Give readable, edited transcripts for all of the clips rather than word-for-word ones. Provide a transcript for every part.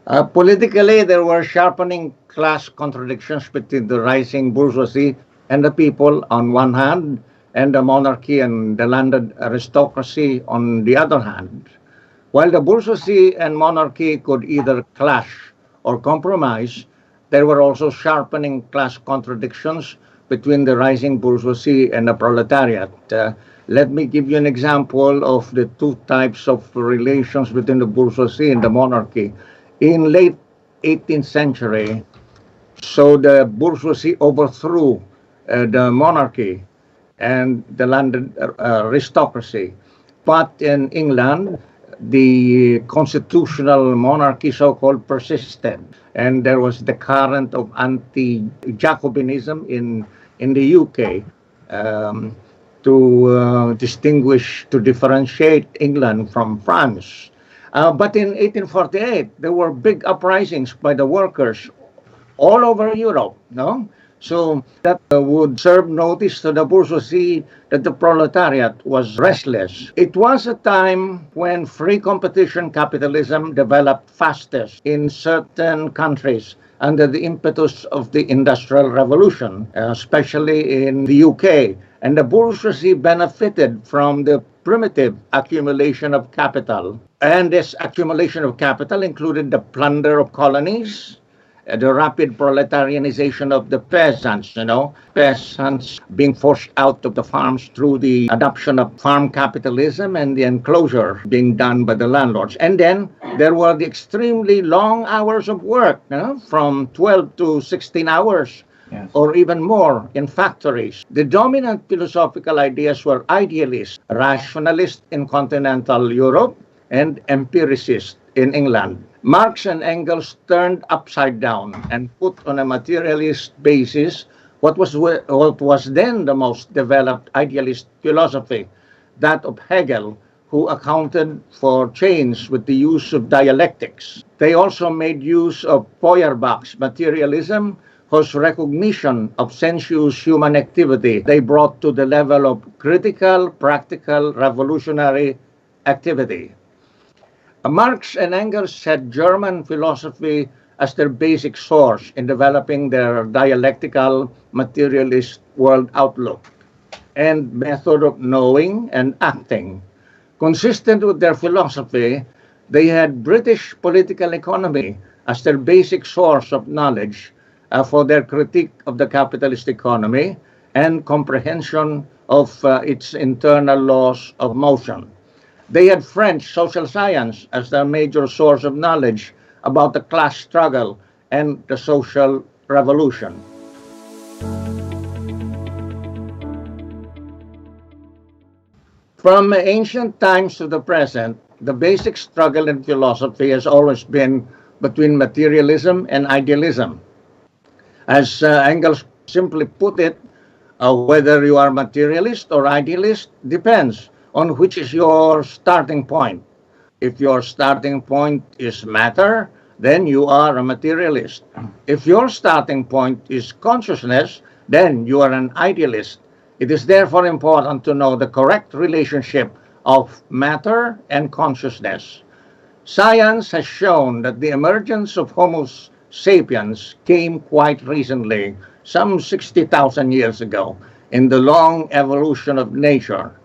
Politically, there were sharpening class contradictions between the rising bourgeoisie and the people on one hand, and the monarchy and the landed aristocracy on the other hand. While the bourgeoisie and monarchy could either clash or compromise, there were also sharpening class contradictions between the rising bourgeoisie and the proletariat. Let me give you an example of the two types of relations between the bourgeoisie and the monarchy. In late 18th century, so the bourgeoisie overthrew the monarchy and the landed aristocracy. But in England, the constitutional monarchy, so-called, persisted, and there was the current of anti-Jacobinism in the UK, um, to distinguish, to differentiate England from France. But in 1848, there were big uprisings by the workers all over Europe, no? So that would serve notice to the bourgeoisie that the proletariat was restless. It was a time when free competition capitalism developed fastest in certain countries under the impetus of the Industrial Revolution, especially in the UK. And the bourgeoisie benefited from the primitive accumulation of capital. And this accumulation of capital included the plunder of colonies, the rapid proletarianization of the peasants, peasants being forced out of the farms through the adoption of farm capitalism and the enclosure being done by the landlords. And then there were the extremely long hours of work, from 12 to 16 hours. Yes. Or even more in factories. The dominant philosophical ideas were idealist, rationalist in continental Europe, and empiricist in England. Marx and Engels turned upside down and put on a materialist basis what was then the most developed idealist philosophy, that of Hegel, who accounted for change with the use of dialectics. They also made use of Feuerbach's materialism, whose recognition of sensuous human activity they brought to the level of critical, practical, revolutionary activity. Marx and Engels had German philosophy as their basic source in developing their dialectical materialist world outlook and method of knowing and acting. Consistent with their philosophy, they had British political economy as their basic source of knowledge for their critique of the capitalist economy and comprehension of its internal laws of motion. They had French social science as their major source of knowledge about the class struggle and the social revolution. From ancient times to the present, the basic struggle in philosophy has always been between materialism and idealism. As Engels simply put it, whether you are materialist or idealist depends on which is your starting point. If your starting point is matter, then you are a materialist. If your starting point is consciousness, then you are an idealist. It is therefore important to know the correct relationship of matter and consciousness. Science has shown that the emergence of Homo sapiens came quite recently, some 60,000 years ago, in the long evolution of nature.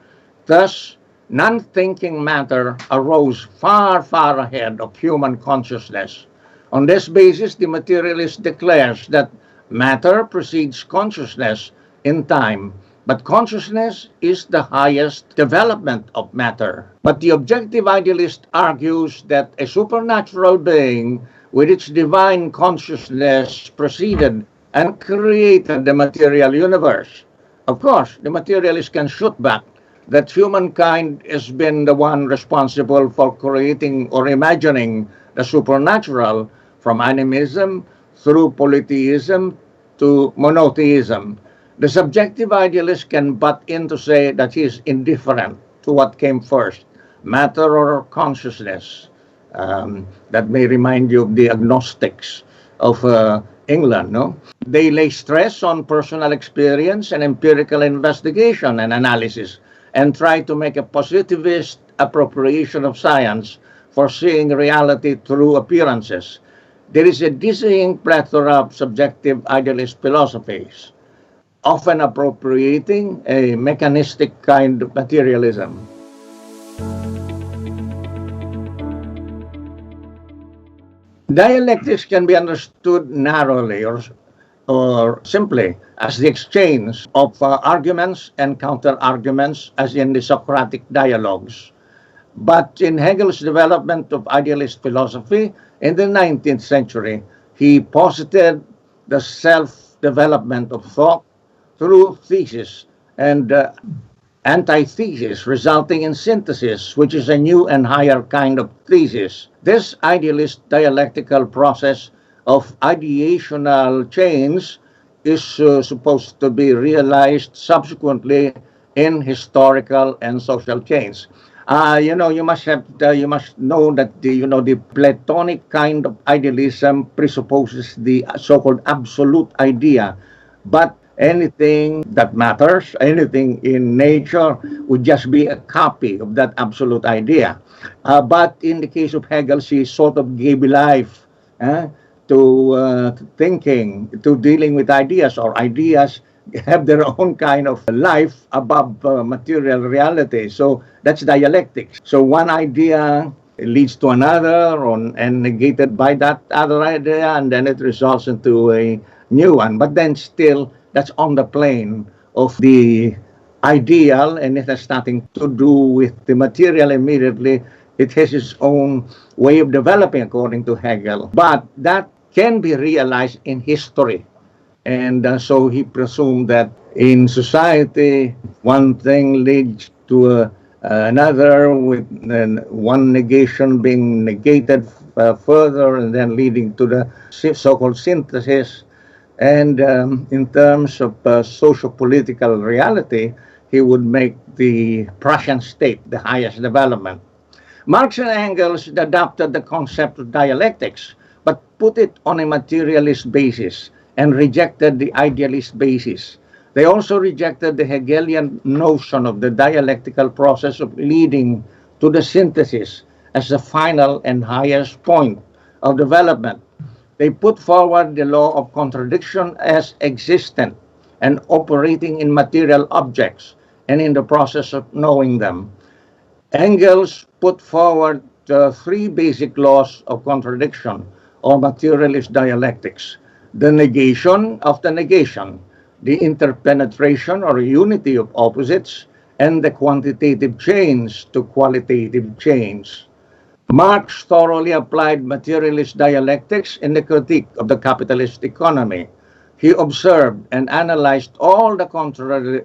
Thus, non-thinking matter arose far, far ahead of human consciousness. On this basis, the materialist declares that matter precedes consciousness in time, but consciousness is the highest development of matter. But the objective idealist argues that a supernatural being with its divine consciousness preceded and created the material universe. Of course, the materialist can shoot back that humankind has been the one responsible for creating or imagining the supernatural, from animism through polytheism to monotheism. The subjective idealist can butt in to say that he is indifferent to what came first, matter or consciousness. That may remind you of the agnostics of England, no? They lay stress on personal experience and empirical investigation and analysis, and try to make a positivist appropriation of science for seeing reality through appearances. There is a dizzying plethora of subjective idealist philosophies, often appropriating a mechanistic kind of materialism. Dialectics can be understood narrowly or simply as the exchange of arguments and counter-arguments as in the Socratic dialogues. But in Hegel's development of idealist philosophy in the 19th century, he posited the self-development of thought through thesis and antithesis, resulting in synthesis, which is a new and higher kind of thesis. This idealist dialectical process of ideational change is supposed to be realized subsequently in historical and social change. You must know that the Platonic kind of idealism presupposes the so-called absolute idea, but anything that matters, anything in nature, would just be a copy of that absolute idea. But in the case of Hegel, she sort of gave life to thinking, to dealing with ideas, or ideas have their own kind of life above material reality. So that's dialectics. So one idea leads to another and negated by that other idea, and then it results into a new one. But then still, that's on the plane of the ideal, and it has nothing to do with the material immediately. It has its own way of developing, according to Hegel. But that can be realized in history. And so he presumed that in society, one thing leads to another, with one negation being negated further, and then leading to the so-called synthesis. And in terms of socio-political reality, he would make the Prussian state the highest development. Marx and Engels adopted the concept of dialectics, but put it on a materialist basis and rejected the idealist basis. They also rejected the Hegelian notion of the dialectical process of leading to the synthesis as the final and highest point of development. They put forward the law of contradiction as existent and operating in material objects and in the process of knowing them. Engels put forward three basic laws of contradiction or materialist dialectics: the negation of the negation, the interpenetration or unity of opposites, and the quantitative change to qualitative change. Marx thoroughly applied materialist dialectics in the critique of the capitalist economy. He observed and analyzed all the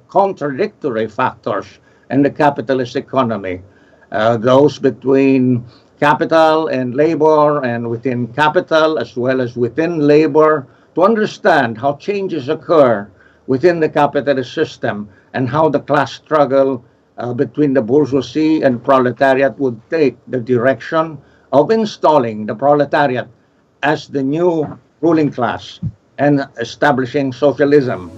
contradictory factors in the capitalist economy, those between capital and labor, and within capital as well as within labor, to understand how changes occur within the capitalist system and how the class struggle between the bourgeoisie and proletariat would take the direction of installing the proletariat as the new ruling class and establishing socialism.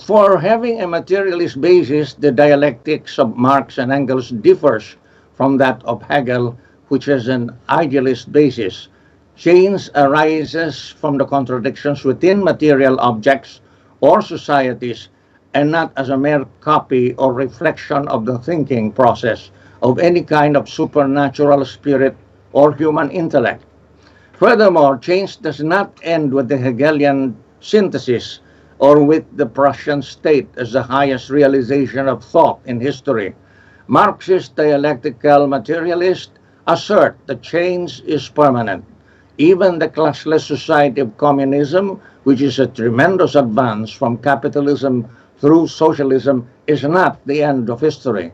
For having a materialist basis, the dialectics of Marx and Engels differs from that of Hegel, which has an idealist basis. Change arises from the contradictions within material objects or societies, and not as a mere copy or reflection of the thinking process of any kind of supernatural spirit or human intellect. Furthermore, change does not end with the Hegelian synthesis or with the Prussian state as the highest realization of thought in history. Marxist dialectical materialists assert that change is permanent. Even the classless society of communism, which is a tremendous advance from capitalism through socialism, is not the end of history.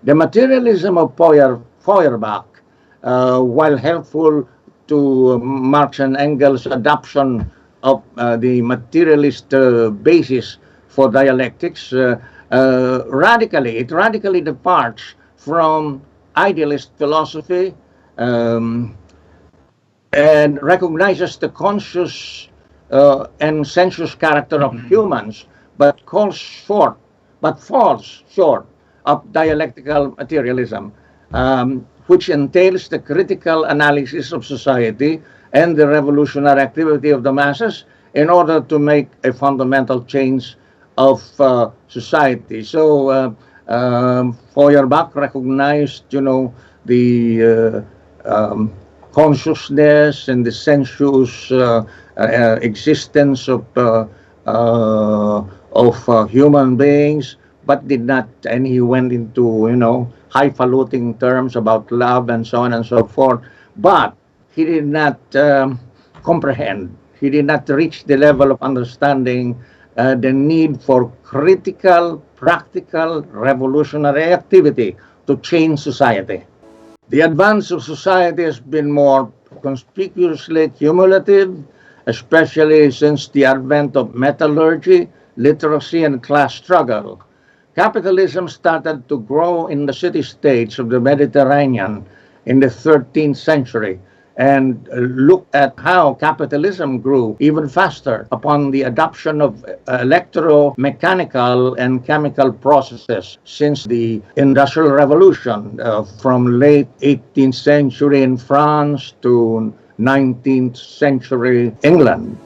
The materialism of Feuerbach, while helpful to Marx and Engels' adoption of the materialist basis for dialectics, radically departs from idealist philosophy, and recognizes the conscious and sensuous character of humans, but falls short of dialectical materialism, which entails the critical analysis of society and the revolutionary activity of the masses in order to make a fundamental change of society. So Feuerbach recognized, the consciousness and the sensuous existence of human beings, but did not, and he went into, highfalutin terms about love and so on and so forth, but he did not comprehend, he did not reach the level of understanding the need for critical, practical, revolutionary activity to change society. The advance of society has been more conspicuously cumulative, especially since the advent of metallurgy, literacy, and class struggle. Capitalism started to grow in the city-states of the Mediterranean in the 13th century, and look at how capitalism grew even faster upon the adoption of electromechanical and chemical processes since the Industrial Revolution, from late 18th century in France to 19th century England.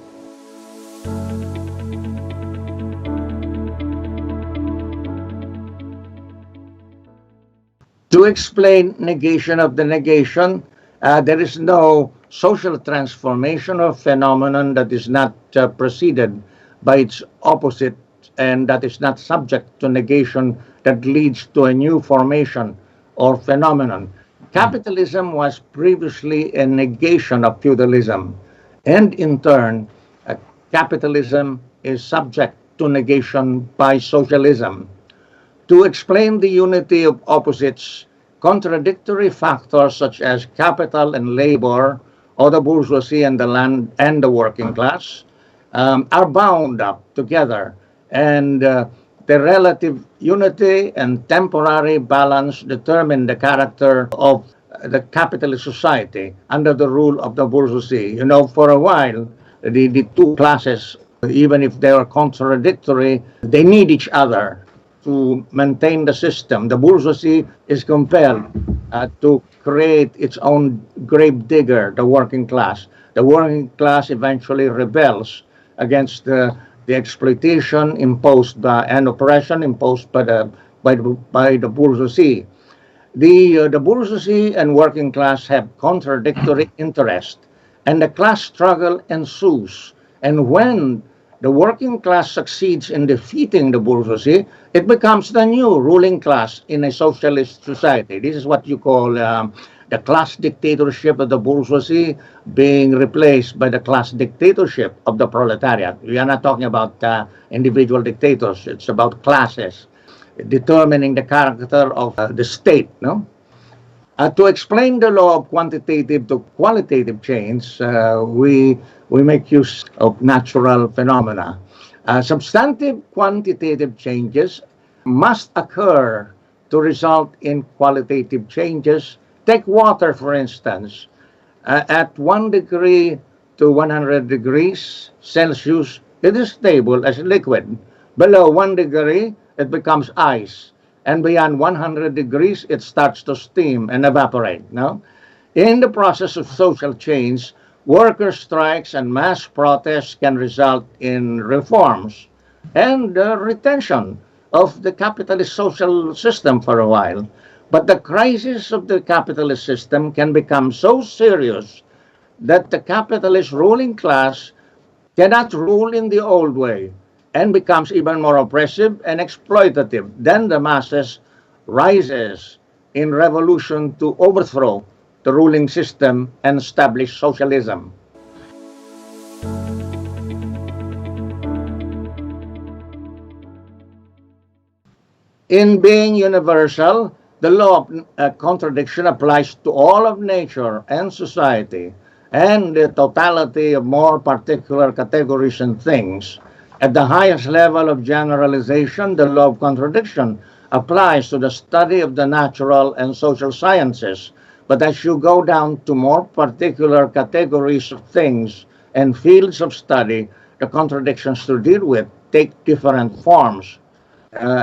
To explain negation of the negation, there is no social transformation or phenomenon that is not preceded by its opposite and that is not subject to negation that leads to a new formation or phenomenon. Capitalism was previously a negation of feudalism, and in turn, capitalism is subject to negation by socialism. To explain the unity of opposites, contradictory factors such as capital and labor, or the bourgeoisie and the land and the working class, are bound up together, and the relative unity and temporary balance determine the character of the capitalist society under the rule of the bourgeoisie. For a while, the two classes, even if they are contradictory, they need each other to maintain the system. The bourgeoisie is compelled to create its own grave digger, the working class. The working class eventually rebels against the exploitation imposed by and oppression imposed by the bourgeoisie. The bourgeoisie and working class have contradictory interests, and the class struggle ensues. And when the working class succeeds in defeating the bourgeoisie, it becomes the new ruling class in a socialist society. This is what you call the class dictatorship of the bourgeoisie being replaced by the class dictatorship of the proletariat. We are not talking about individual dictators. It's about classes determining the character of the state. No? To explain the law of quantitative to qualitative change, we make use of natural phenomena. Substantive quantitative changes must occur to result in qualitative changes. Take water, for instance. At 1 degree to 100 degrees Celsius, it is stable as liquid. Below 1 degree, it becomes ice. And beyond 100 degrees, it starts to steam and evaporate. No? In the process of social change, worker strikes and mass protests can result in reforms and retention of the capitalist social system for a while. But the crisis of the capitalist system can become so serious that the capitalist ruling class cannot rule in the old way and becomes even more oppressive and exploitative. Then the masses rises in revolution to overthrow the ruling system and establish socialism. In being universal, the law of contradiction applies to all of nature and society and the totality of more particular categories and things. At the highest level of generalization, the law of contradiction applies to the study of the natural and social sciences. But as you go down to more particular categories of things, and fields of study, the contradictions to deal with take different forms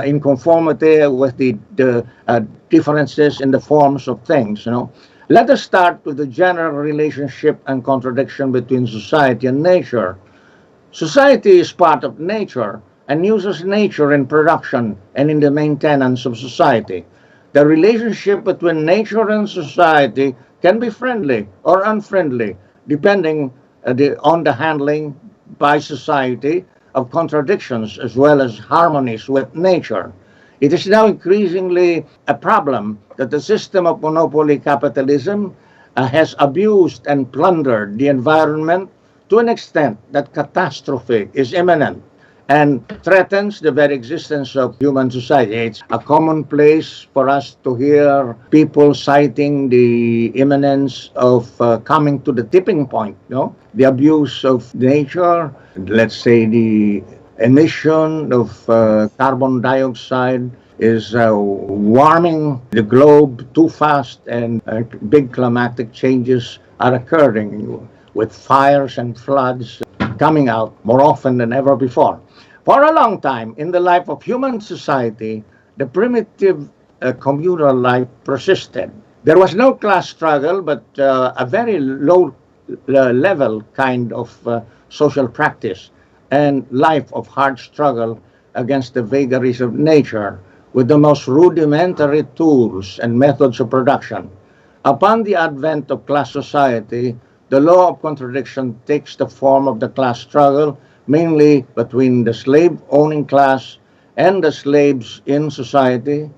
in conformity with the differences in the forms of things. Let us start with the general relationship and contradiction between society and nature. Society is part of nature and uses nature in production and in the maintenance of society. The relationship between nature and society can be friendly or unfriendly, depending on the handling by society of contradictions as well as harmonies with nature. It is now increasingly a problem that the system of monopoly capitalism has abused and plundered the environment to an extent that catastrophe is imminent and threatens the very existence of human society. It's a commonplace for us to hear people citing the imminence of coming to the tipping point, the abuse of nature, let's say the emission of carbon dioxide is warming the globe too fast, and big climatic changes are occurring with fires and floods coming out more often than ever before. For a long time in the life of human society, the primitive communal life persisted. There was no class struggle, but a very low level kind of social practice and life of hard struggle against the vagaries of nature with the most rudimentary tools and methods of production. Upon the advent of class society, the law of contradiction takes the form of the class struggle, mainly between the slave-owning class and the slaves in society,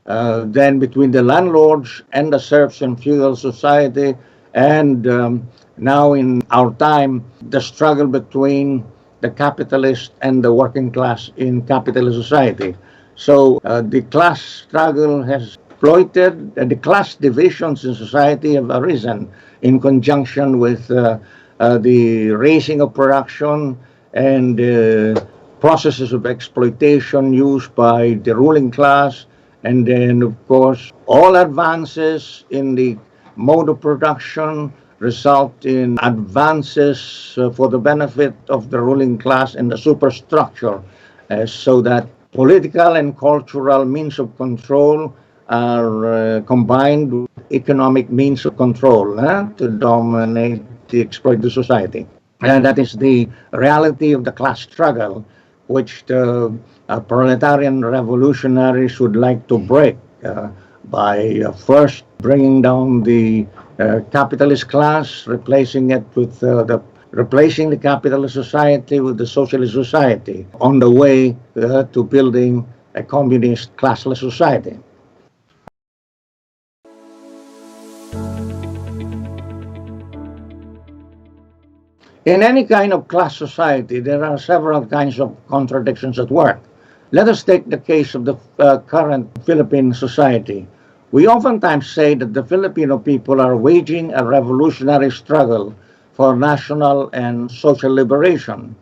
then between the landlords and the serfs in feudal society, and now in our time, the struggle between the capitalist and the working class in capitalist society. So the class struggle has exploited, the class divisions in society have arisen in conjunction with the raising of production and processes of exploitation used by the ruling class, and then, of course, all advances in the mode of production result in advances for the benefit of the ruling class and the superstructure, so that political and cultural means of control are combined with economic means of control to dominate the exploited society. And that is the reality of the class struggle, which the proletarian revolutionaries would like to break by first bringing down the capitalist class, replacing it with replacing the capitalist society with the socialist society on the way to building a communist classless society. In any kind of class society, there are several kinds of contradictions at work. Let us take the case of the current Philippine society. We oftentimes say that the Filipino people are waging a revolutionary struggle for national and social liberation.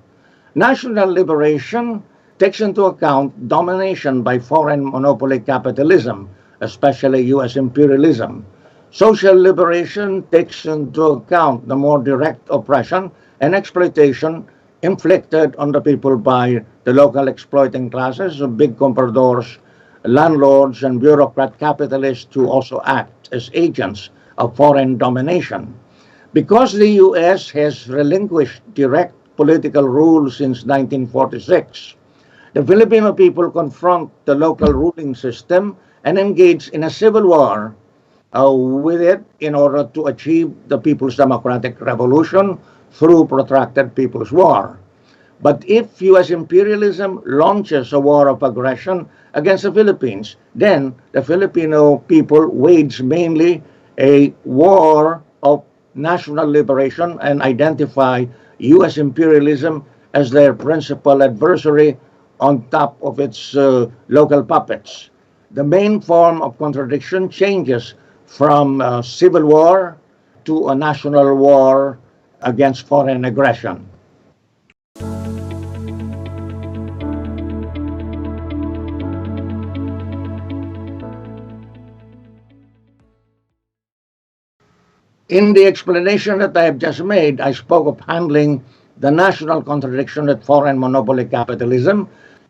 National liberation takes into account domination by foreign monopoly capitalism, especially U.S. imperialism. Social liberation takes into account the more direct oppression and exploitation inflicted on the people by the local exploiting classes of big compradors, landlords, and bureaucrat capitalists who also act as agents of foreign domination. Because the U.S. has relinquished direct political rule since 1946, the Filipino people confront the local ruling system and engage in a civil war with it in order to achieve the People's Democratic Revolution through protracted People's War. But if U.S. imperialism launches a war of aggression against the Philippines, then the Filipino people wage mainly a war of national liberation and identify U.S. imperialism as their principal adversary on top of its local puppets. The main form of contradiction changes from civil war to a national war against foreign aggression. In the explanation that I have just made, I spoke of handling the national contradiction with foreign monopoly capitalism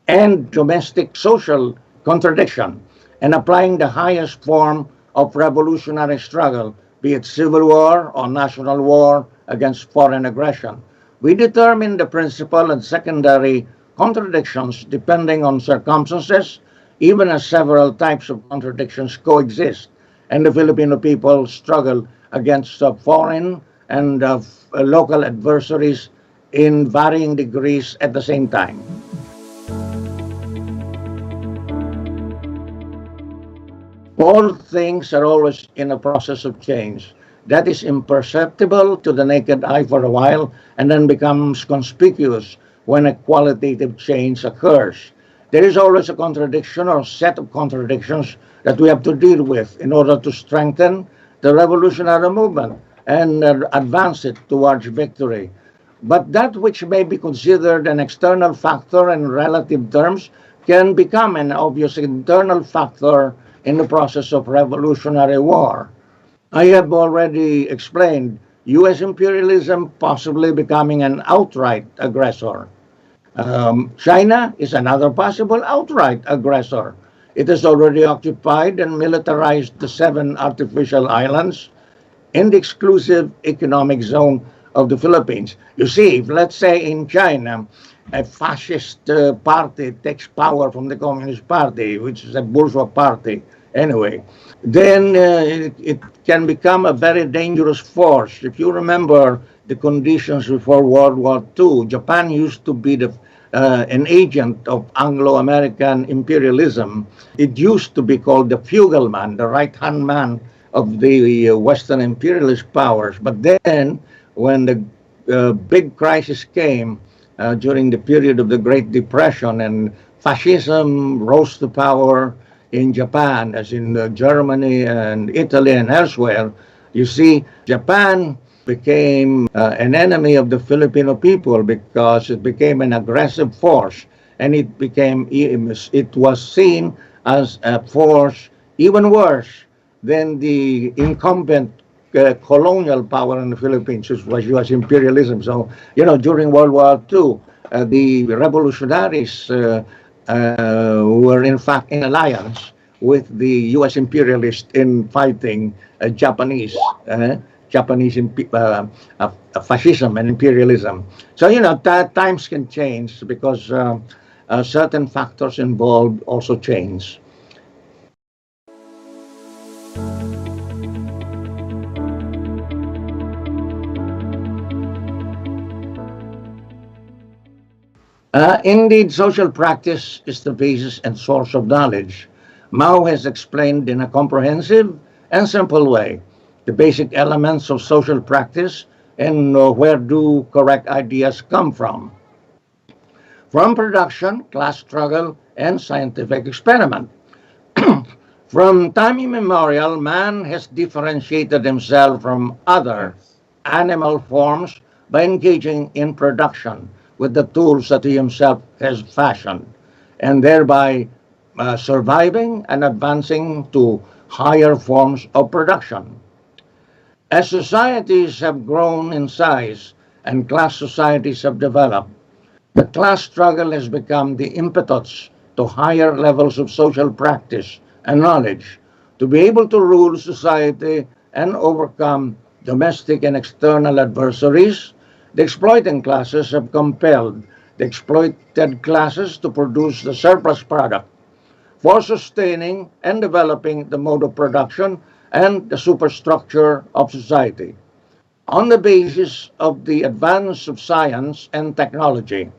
and domestic social contradiction, and applying the highest form of revolutionary struggle, be it civil war or national war against foreign aggression. We determine the principal and secondary contradictions depending on circumstances, even as several types of contradictions coexist, and the Filipino people struggle against foreign and local adversaries in varying degrees at the same time. All things are always in a process of change that is imperceptible to the naked eye for a while and then becomes conspicuous when a qualitative change occurs. There is always a contradiction or set of contradictions that we have to deal with in order to strengthen the revolutionary movement and advance it towards victory. But that which may be considered an external factor in relative terms can become an obvious internal factor in the process of revolutionary war. I have already explained U.S. imperialism possibly becoming an outright aggressor. China is another possible outright aggressor. It has already occupied and militarized the 7 artificial islands in the exclusive economic zone of the Philippines. You see, if let's say in China, a fascist party takes power from the Communist Party, which is a bourgeois party anyway, then it can become a very dangerous force. If you remember the conditions before World War II, Japan used to be an agent of Anglo-American imperialism. It used to be called the fugleman, the right-hand man of the Western imperialist powers. But then, when the big crisis came during the period of the Great Depression and fascism rose to power in Japan, as in Germany and Italy and elsewhere, you see, Japan became an enemy of the Filipino people because it became an aggressive force, and it was seen as a force even worse than the incumbent colonial power in the Philippines, which was U.S. imperialism. So, during World War II, the revolutionaries were in fact in alliance with the U.S. imperialists in fighting Japanese fascism and imperialism. So, times can change because certain factors involved also change. Indeed, social practice is the basis and source of knowledge. Mao has explained in a comprehensive and simple way the basic elements of social practice and where do correct ideas come from. From production, class struggle, and scientific experiment. From time immemorial, man has differentiated himself from other animal forms by engaging in production with the tools that he himself has fashioned, and thereby surviving and advancing to higher forms of production. As societies have grown in size and class societies have developed, the class struggle has become the impetus to higher levels of social practice and knowledge to be able to rule society and overcome domestic and external adversaries. The exploiting classes have compelled the exploited classes to produce the surplus product for sustaining and developing the mode of production and the superstructure of society. On the basis of the advance of science and technology,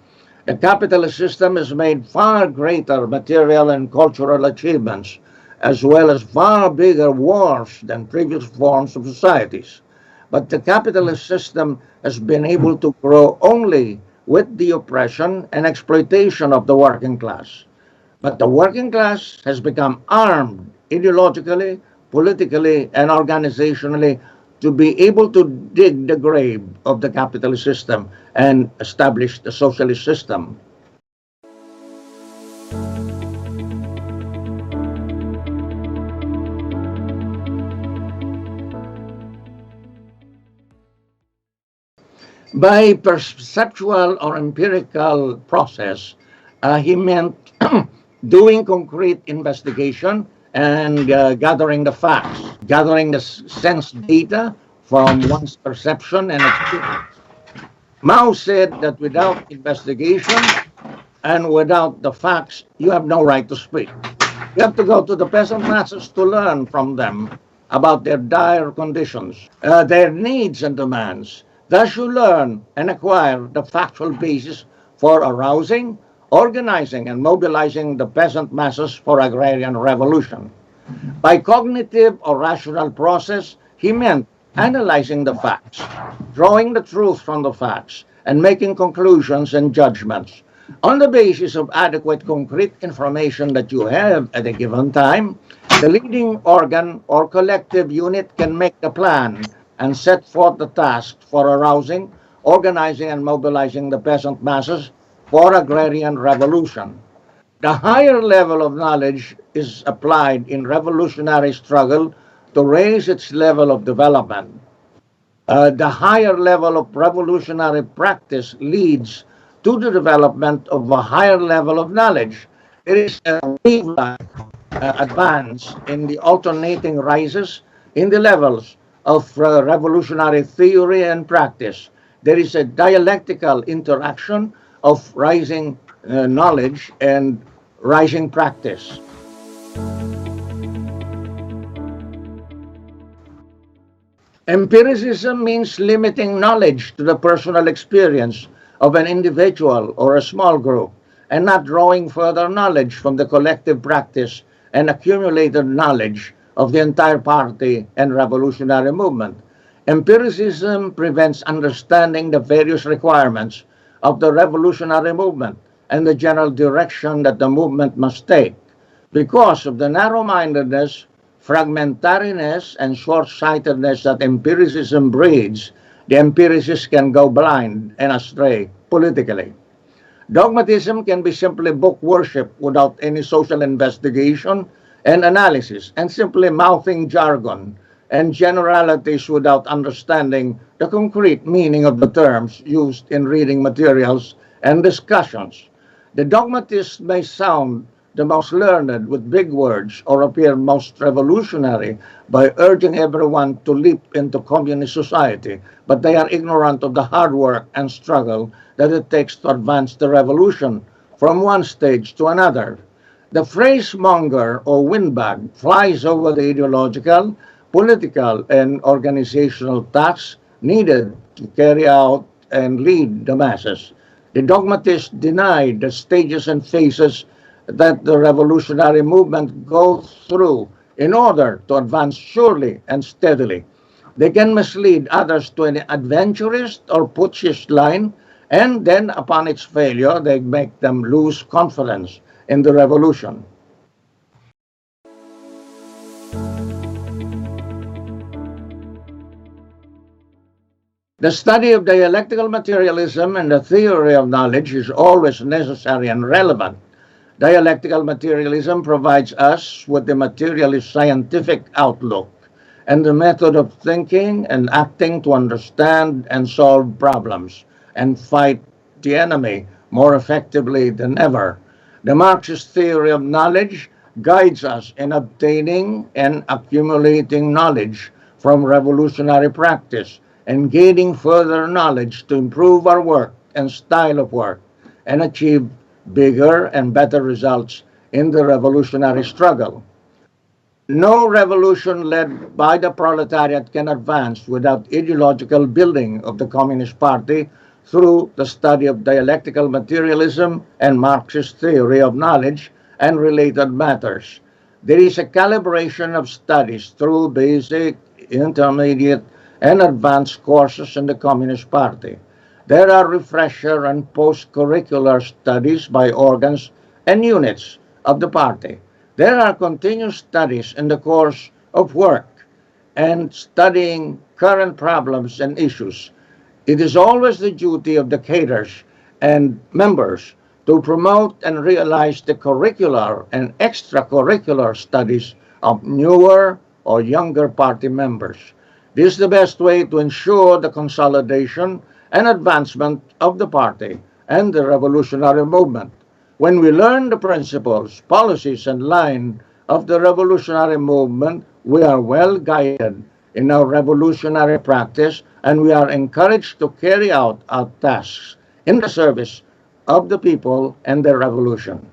the capitalist system has made far greater material and cultural achievements, as well as far bigger wars than previous forms of societies. But the capitalist system has been able to grow only with the oppression and exploitation of the working class. But the working class has become armed ideologically, politically, and organizationally to be able to dig the grave of the capitalist system and establish the socialist system. By perceptual or empirical process, he meant doing concrete investigation and gathering the facts, gathering the sense data from one's perception and experience. Mao said that without investigation and without the facts, you have no right to speak. You have to go to the peasant masses to learn from them about their dire conditions, their needs and demands. Thus, you learn and acquire the factual basis for arousing, organizing, and mobilizing the peasant masses for agrarian revolution. By cognitive or rational process, he meant analyzing the facts, drawing the truth from the facts, and making conclusions and judgments. On the basis of adequate concrete information that you have at a given time, the leading organ or collective unit can make the plan and set forth the task for arousing, organizing, and mobilizing the peasant masses for agrarian revolution. The higher level of knowledge is applied in revolutionary struggle to raise its level of development. The higher level of revolutionary practice leads to the development of a higher level of knowledge. It is a wave-like advance in the alternating rises in the levels of revolutionary theory and practice. There is a dialectical interaction of rising knowledge and rising practice. Empiricism means limiting knowledge to the personal experience of an individual or a small group and not drawing further knowledge from the collective practice and accumulated knowledge of the entire party and revolutionary movement. Empiricism prevents understanding the various requirements of the revolutionary movement and the general direction that the movement must take. Because of the narrow-mindedness, fragmentariness, and short-sightedness that empiricism breeds, the empiricist can go blind and astray politically. Dogmatism can be simply book worship without any social investigation and analysis, and simply mouthing jargon and generalities without understanding the concrete meaning of the terms used in reading materials and discussions. The dogmatist may sound the most learned with big words or appear most revolutionary by urging everyone to leap into communist society, but they are ignorant of the hard work and struggle that it takes to advance the revolution from one stage to another. The phrasemonger or windbag flies over the ideological, political, and organizational tasks needed to carry out and lead the masses. The dogmatists denied the stages and phases that the revolutionary movement goes through in order to advance surely and steadily. They can mislead others to an adventurist or putschist line, and then upon its failure, they make them lose confidence in the revolution. The study of dialectical materialism and the theory of knowledge is always necessary and relevant. Dialectical materialism provides us with the materialist scientific outlook and the method of thinking and acting to understand and solve problems and fight the enemy more effectively than ever. The Marxist theory of knowledge guides us in obtaining and accumulating knowledge from revolutionary practice and gaining further knowledge to improve our work and style of work and achieve bigger and better results in the revolutionary struggle. No revolution led by the proletariat can advance without ideological building of the Communist Party through the study of dialectical materialism and Marxist theory of knowledge and related matters. There is a calibration of studies through basic, intermediate, and advanced courses in the Communist Party. There are refresher and post-curricular studies by organs and units of the party. There are continuous studies in the course of work and studying current problems and issues. It is always the duty of the cadres and members to promote and realize the curricular and extracurricular studies of newer or younger party members. This is the best way to ensure the consolidation and advancement of the party and the revolutionary movement. When we learn the principles, policies, and line of the revolutionary movement, we are well guided in our revolutionary practice and we are encouraged to carry out our tasks in the service of the people and the revolution.